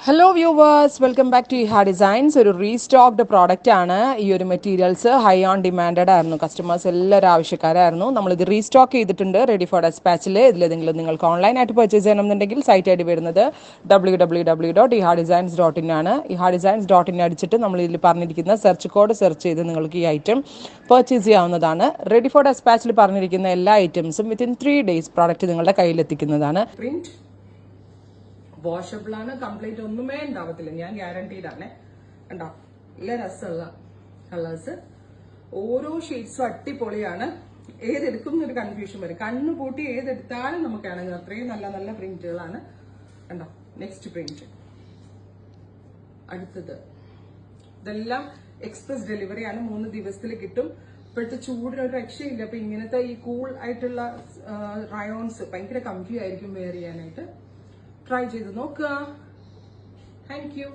Hello viewers, welcome back to Iha designs. ഒരു restocked product ആണ്. ഈ ഒരു മെറ്റീരിയൽസ് ഹൈ ഓൺ ഡിമാൻഡഡ് ആയിരുന്നു. കസ്റ്റമേഴ്സ് എല്ലാവരും ആവശ്യക്കാരായിരുന്നു. നമ്മളിത് റീസ്റ്റോക്ക് ചെയ്തിട്ടുണ്ട് റെഡി ഫോർ ഡെസ്പാച്ചിൽ. ഇതിലേതെങ്കിലും നിങ്ങൾക്ക് ഓൺലൈനായിട്ട് പർച്ചേസ് ചെയ്യണമെന്നുണ്ടെങ്കിൽ സൈറ്റ് ഐ ഡി വരുന്നത് www.ihadesigns.in ആണ്. ihadesigns.in അടിച്ചിട്ട് നമ്മൾ ഇതിൽ പറഞ്ഞിരിക്കുന്ന സെർച്ച് കോഡ് സെർച്ച് ചെയ്ത് നിങ്ങൾക്ക് ഈ ഐറ്റം പർച്ചേസ് ചെയ്യാവുന്നതാണ്. റെഡി ഫോർ ഡെസ്പാച്ചിൽ പറഞ്ഞിരിക്കുന്ന എല്ലാ ഐറ്റംസും വിത്തിൻ 3 days പ്രോഡക്റ്റ് നിങ്ങളുടെ കയ്യിലെത്തിക്കുന്നതാണ്. പ്രിന്റ് വാഷബിൾ ആണ്, കംപ്ലീറ്റ് ഒന്നുമേ ഉണ്ടാവത്തില്ല, ഞാൻ ഗ്യാരണ്ടീഡ് ആണ്. കണ്ടോ, നല്ല രസമുള്ള കളേഴ്സ്, ഓരോ ഷെയ്ഡ്സും അടിപൊളിയാണ്. ഏതെടുക്കും എന്നൊരു കൺഫ്യൂഷൻ വരും. കണ്ണു പൂട്ടി ഏതെടുത്താലും നമുക്കാണെങ്കിൽ അത്രയും നല്ല നല്ല പ്രിന്റുകളാണ്. കണ്ടോ, നെക്സ്റ്റ് പ്രിന്റ്, അടുത്തത്. ഇതെല്ലാം എക്സ്പ്രസ് ഡെലിവറി ആണ്, 3 ദിവസത്തിൽ കിട്ടും. ഇപ്പോഴത്തെ ചൂടിനൊരു രക്ഷയില്ല. അപ്പൊ ഇങ്ങനത്തെ ഈ കൂൾ ആയിട്ടുള്ള റയോൺസ് ഭയങ്കര കംഫി ആയിരിക്കും വെയർ ചെയ്യാനായിട്ട്. ട്രൈ ചെയ്ത് നോക്കുക. Thank you.